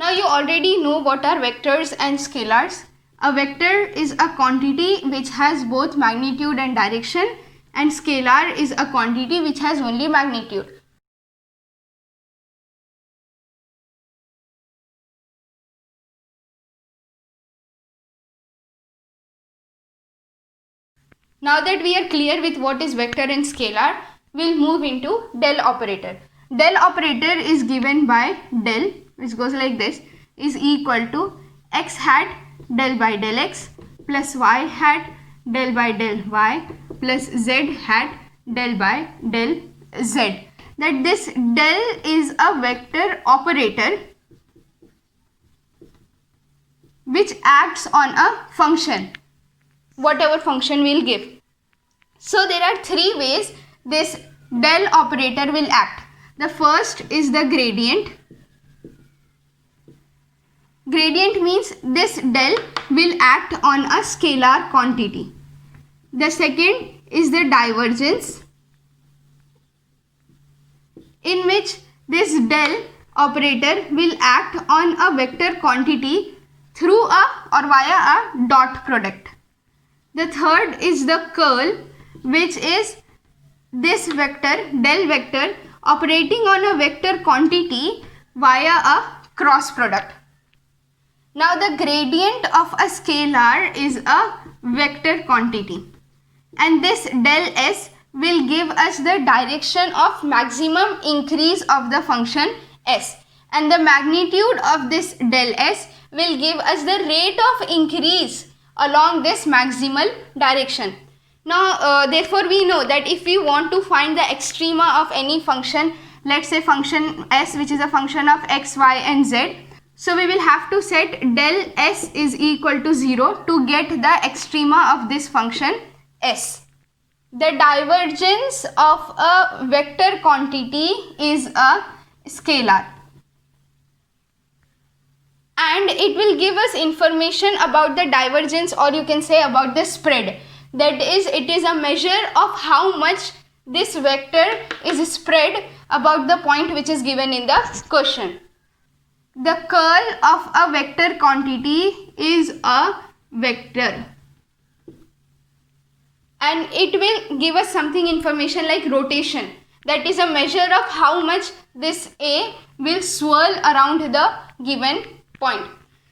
Now you already know what are vectors and scalars. A vector is a quantity which has both magnitude and direction, and scalar is a quantity which has only magnitude. Now that we are clear with what is vector and scalar, we'll move into del operator. Del operator is given by del, which goes like this, is equal to x hat del by del x plus y hat del by del y plus z hat del by del z. That this del is a vector operator which acts on a function, whatever function we'll give. So there are three ways this del operator will act. The first is the gradient. Gradient means this del will act on a scalar quantity. The second is the divergence, in which this del operator will act on a vector quantity through a or via a dot product. The third is the curl, which is this vector, del vector, operating on a vector quantity via a cross product. Now the gradient of a scalar is a vector quantity, and this del s will give us the direction of maximum increase of the function s, and the magnitude of this del s will give us the rate of increase along this maximal direction. Now therefore we know that if we want to find the extrema of any function, let's say function s, which is a function of x, y and z, so we will have to set del s is equal to 0 to get the extrema of this function s. The divergence of a vector quantity is a scalar, and it will give us information about the divergence, or you can say about the spread. That is, it is a measure of how much this vector is spread about the point which is given in the question. The curl of a vector quantity is a vector, and it will give us something information like rotation. That is a measure of how much this A will swirl around the given point.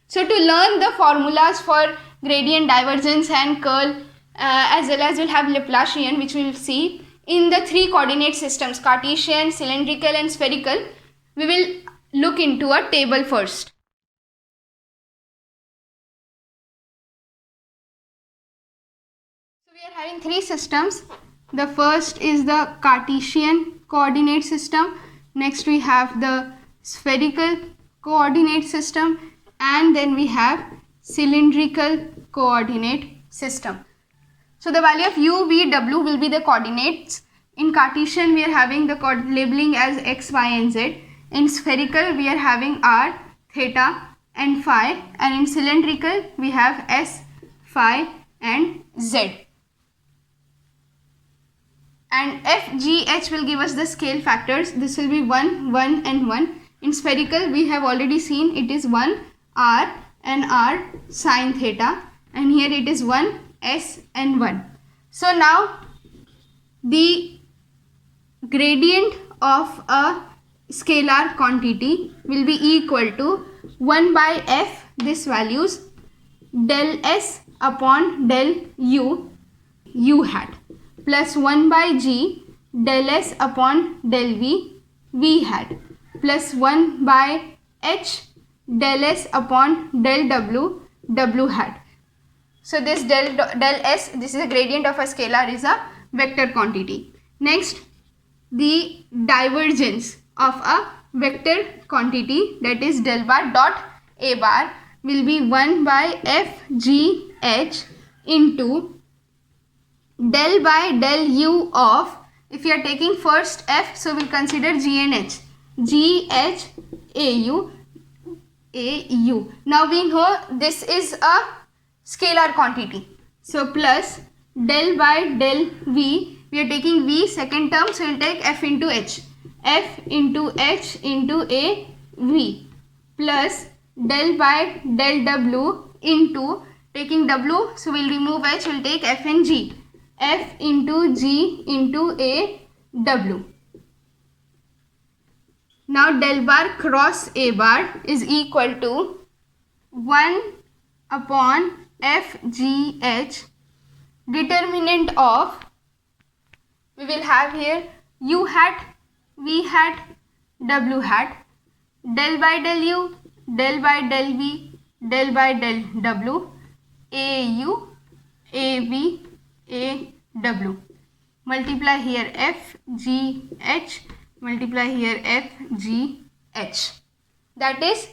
So to learn the formulas for gradient, divergence and curl, as well as we'll have Laplacian, which we will see in the three coordinate systems, Cartesian, cylindrical and spherical, we will look into a table first. So we are having three systems. The first is the Cartesian coordinate system. Next we have the spherical coordinate system, and then we have cylindrical coordinate system. So the value of u, v, w will be the coordinates. In Cartesian we are having the labeling as x, y and z. In spherical we are having r, theta and phi, and in cylindrical we have s, phi and z. And f, g, h will give us the scale factors. This will be 1, 1 and 1. In spherical we have already seen it is 1 r and r sine theta, and here it is 1 s and 1. So now the gradient of a scalar quantity will be equal to 1 by f, this values, del s upon del u, u hat, plus 1 by g, del s upon del v, v hat, plus 1 by h, del s upon del w, w hat. So this del s, this is a gradient of a scalar, is a vector quantity. Next, the divergence of a vector quantity, that is del bar dot a bar, will be 1 by f g h into del by del u of, if you are taking first f, so we'll consider g and h, g, h, a, u, a, u. Now we know this is a scalar quantity. So plus del by del v, we are taking v second term, so we'll take f into h, f into h into a v, plus del by del W into, taking W, so we'll remove H, we'll take F and G. F into G into A W. Now del bar cross A bar is equal to 1 upon FGH, determinant of, we will have here U hat, V hat, W hat, del by del U, del by del V, del by del W, AU, AV, AW. Multiply here FGH, multiply here FGH. That is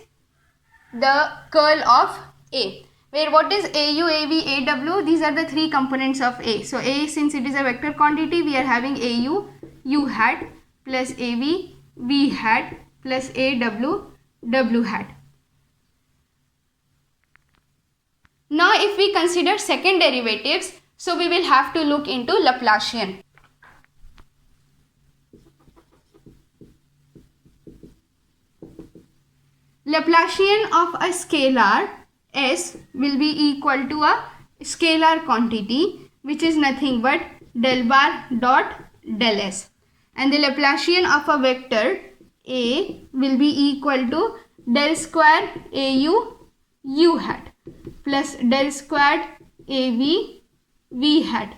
the curl of A. Where what is AU, AV, AW? These are the three components of A. So A, since it is a vector quantity, we are having AU, U hat, plus AV, V hat, plus AW, W hat. Now if we consider second derivatives, so we will have to look into Laplacian. Laplacian of a scalar S will be equal to a scalar quantity which is nothing but del bar dot del S, and the Laplacian of a vector A will be equal to del square AU U hat plus del square AV V hat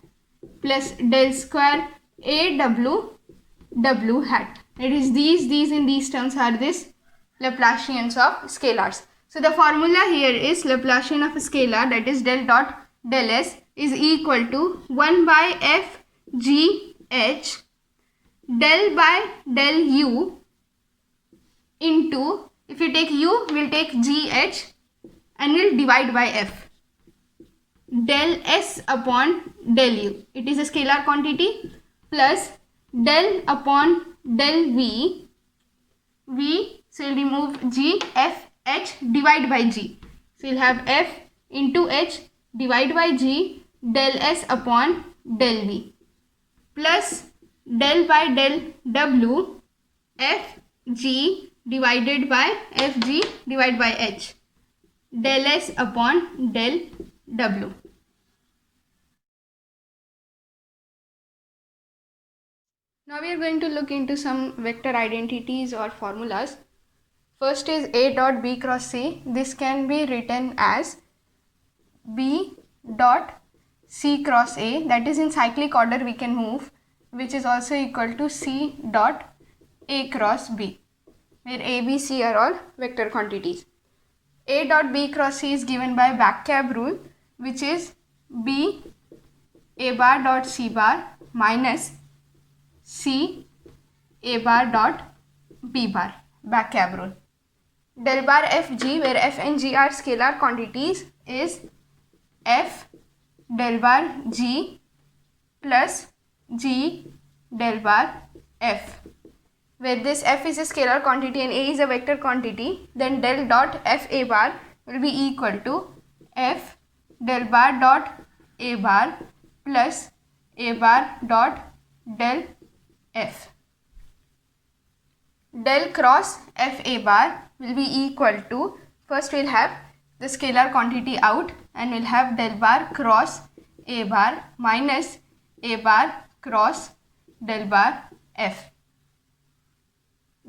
plus del square AW W hat. It is these in these terms are this Laplacians of scalars. So the formula here is Laplacian of a scalar, that is del dot del S, is equal to 1 by F G H del by del U into, if you take U, we'll take GH and we'll divide by F, del S upon del U. It is a scalar quantity, plus del upon del V, so we'll remove G, F, H, divide by G. So you'll have F into H divide by G del S upon del V, plus del by del W, F, G divided by F, G divided by H, del S upon del W. Now we are going to look into some vector identities or formulas. First is A dot B cross C. This can be written as B dot C cross A, that is in cyclic order we can move, which is also equal to C dot A cross B, where A, B, C are all vector quantities. A dot B cross C is given by back-cab rule, which is B A bar dot C bar minus C A bar dot B bar, back-cab rule. Del bar Fg, where F and G are scalar quantities, is F del bar G plus G del bar F. Where this F is a scalar quantity and A is a vector quantity, then del dot F A bar will be equal to F del bar dot A bar plus A bar dot del F. Del cross F A bar will be equal to, first we'll have the scalar quantity out and we'll have del bar cross A bar minus A bar cross del bar F.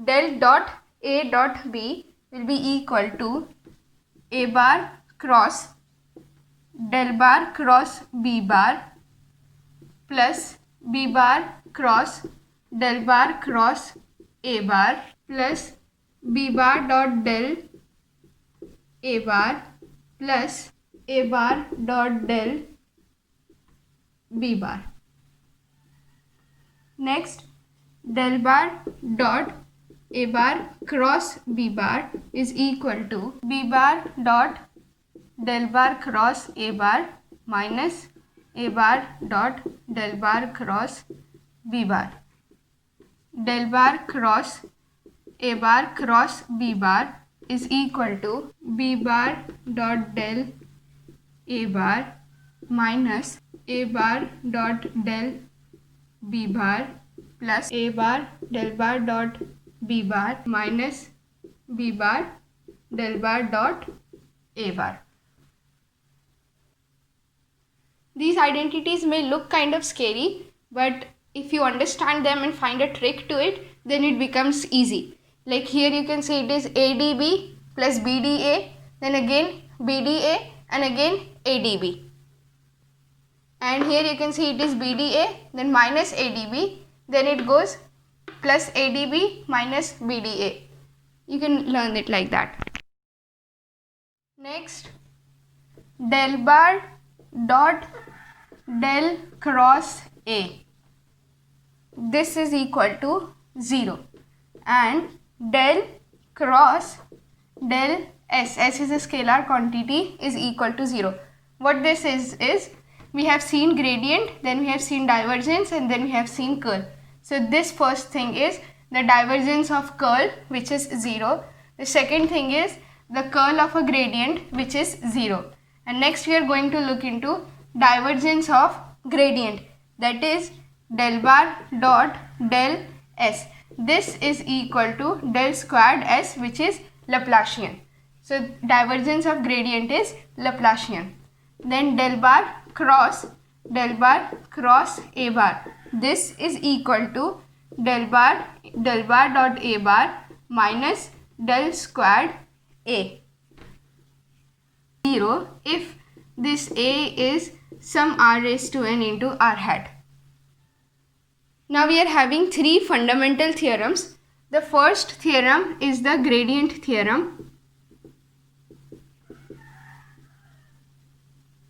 Del dot A dot B will be equal to A bar cross del bar cross B bar plus B bar cross del bar cross A bar plus B bar dot del A bar plus A bar dot del B bar. Next, del bar dot A bar cross B bar is equal to B bar dot del bar cross A bar minus A bar dot del bar cross B bar. Del bar cross A bar cross B bar is equal to B bar dot del A bar minus A bar dot del B bar plus A bar del bar dot B bar minus B bar del bar dot a bar. These identities may look kind of scary, but if you understand them and find a trick to it, then it becomes easy. Like here you can say it is ADB plus BDA, then again BDA and again ADB. And here you can see it is BDA, then minus ADB, then it goes plus ADB minus BDA. You can learn it like that. Next, del bar dot del cross A. This is equal to 0, and del cross del S is a scalar quantity, is equal to 0. What this is we have seen gradient, then we have seen divergence, and then we have seen curl. So this first thing is the divergence of curl, which is 0. The second thing is the curl of a gradient, which is 0. And next we are going to look into divergence of gradient, that is del bar dot del S. This is equal to del squared S, which is Laplacian. So divergence of gradient is Laplacian. Then del bar cross A bar. This is equal to del bar dot A bar minus del squared A. 0 if this A is some r raised to n into r hat. Now we are having three fundamental theorems. The first theorem is the gradient theorem,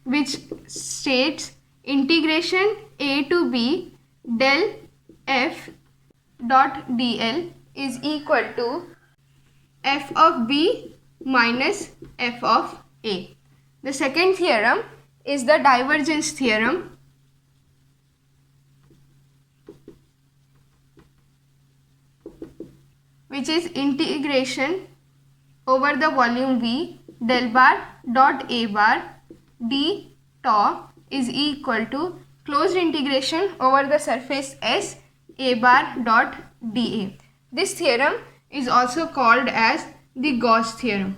which states integration a to b del f dot dl is equal to f of b minus f of a. The second theorem is the divergence theorem, which is integration over the volume V del bar dot a bar d tau is equal to closed integration over the surface S a bar dot dA. This theorem is also called as the Gauss theorem.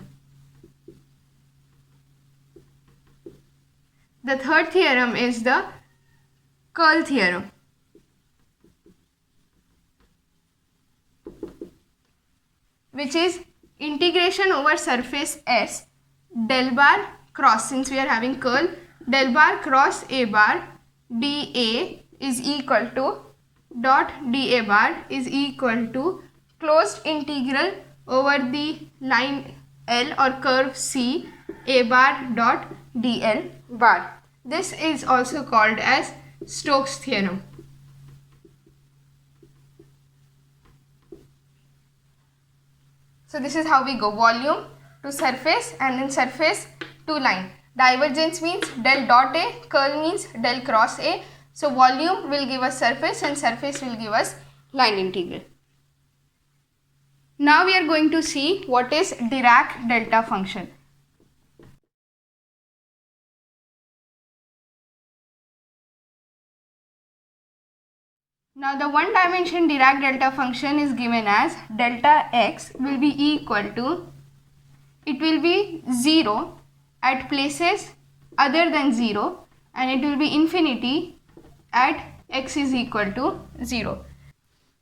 The third theorem is the curl theorem, which is integration over surface S del bar cross, since we are having curl, del bar cross a bar dA is equal to dot dA bar is equal to closed integral over the line L or curve C a bar dot dl bar. This is also called as Stokes theorem. So this is how we go: volume to surface and then surface to line. Divergence means del dot A, curl means del cross A. So volume will give us surface and surface will give us line integral. Now we are going to see what is Dirac delta function. Now the one dimension Dirac delta function is given as delta x will be equal to, it will be 0 at places other than 0 and it will be infinity at x is equal to 0.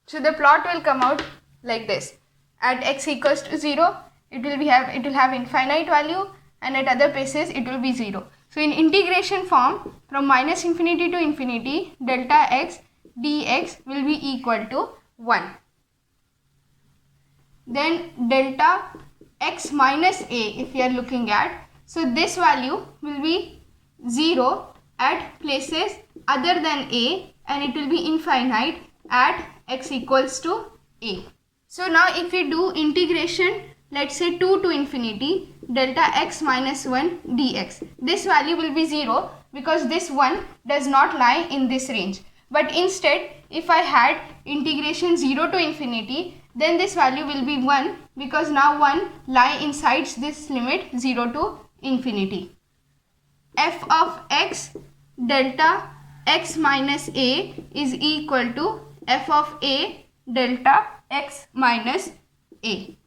So the plot will come out like this: at x equals to 0 it will have infinite value, and at other places it will be 0. So in integration form, from minus infinity to infinity, delta x dx will be equal to 1. Then delta x minus a, if we are looking at, so this value will be 0 at places other than a and it will be infinite at x equals to a. So now if we do integration, let's say 2 to infinity, delta x minus 1 dx, this value will be 0 because this 1 does not lie in this range. But instead, if I had integration 0 to infinity, then this value will be 1 because now 1 lie inside this limit 0 to infinity. F of x delta x minus a is equal to f of a delta x minus a.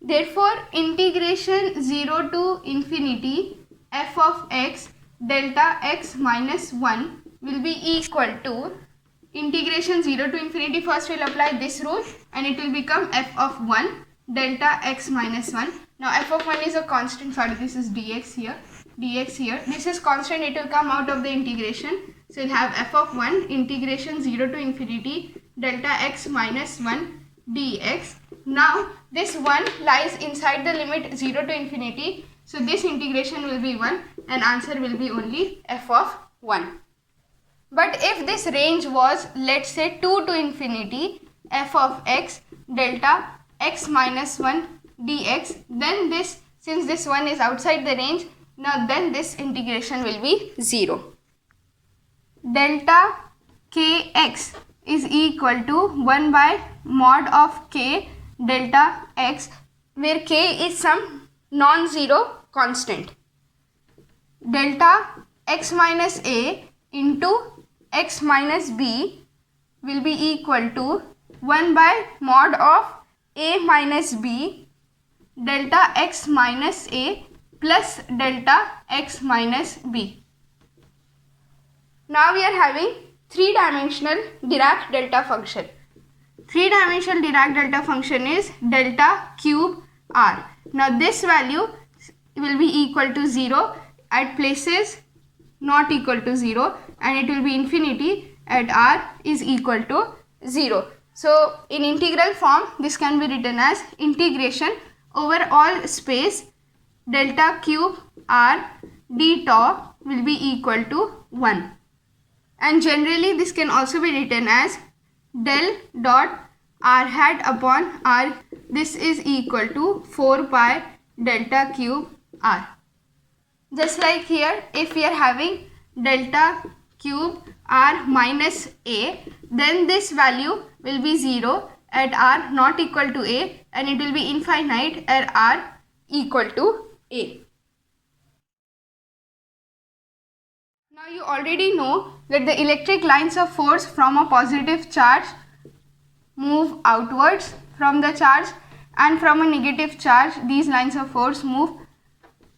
Therefore, integration 0 to infinity f of x delta x minus 1 will be equal to integration 0 to infinity. First we will apply this rule and it will become f of 1 delta x minus 1. Now f of 1 is a constant, sorry, this is dx here, this is constant, it will come out of the integration. So we will have f of 1 integration 0 to infinity delta x minus 1 dx. Now this 1 lies inside the limit 0 to infinity, so this integration will be 1 and answer will be only f of 1. But if this range was, let's say, 2 to infinity f of x delta x minus 1 dx, then this, since this 1 is outside the range, now then this integration will be 0. Delta kx is equal to 1 by mod of k delta x, where k is some non-zero constant. Delta x minus a into x minus b will be equal to 1 by mod of a minus b delta x minus a plus delta x minus b. Now we are having three-dimensional Dirac delta function. Three-dimensional Dirac delta function is delta cube r. Now this value will be equal to 0 at places not equal to 0 and it will be infinity at r is equal to 0. So in integral form this can be written as integration over all space delta cube r d tau will be equal to 1. And generally this can also be written as del dot r hat upon r. This is equal to 4 pi delta cube r. Just like here, if we are having delta cube r minus a, then this value will be 0 at r not equal to a and it will be infinite at r equal to a. Now you already know that the electric lines of force from a positive charge move outwards from the charge and from a negative charge these lines of force move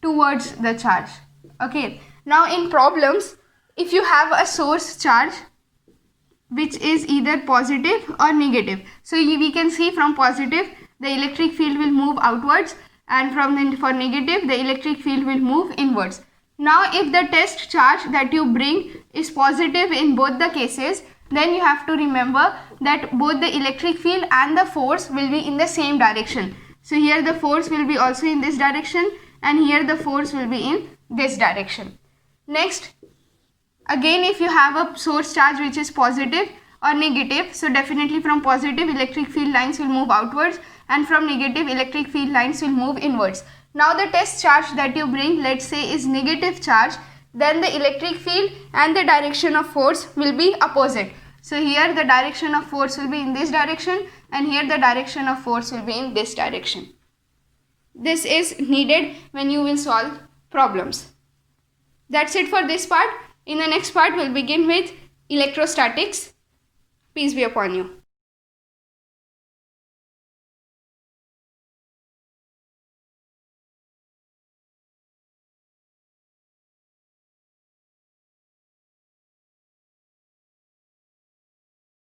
towards the charge. Okay. Now in problems, if you have a source charge which is either positive or negative, so we can see from positive the electric field will move outwards and for negative the electric field will move inwards. Now if the test charge that you bring is positive in both the cases, then you have to remember that both the electric field and the force will be in the same direction. So here the force will be also in this direction and here the force will be in this direction. Next, again if you have a source charge which is positive or negative, so definitely from positive electric field lines will move outwards and from negative electric field lines will move inwards. Now the test charge that you bring, let's say, is negative charge, then the electric field and the direction of force will be opposite. So here the direction of force will be in this direction and here the direction of force will be in this direction. This is needed when you will solve problems. That's it for this part. In the next part, we'll begin with electrostatics. Peace be upon you.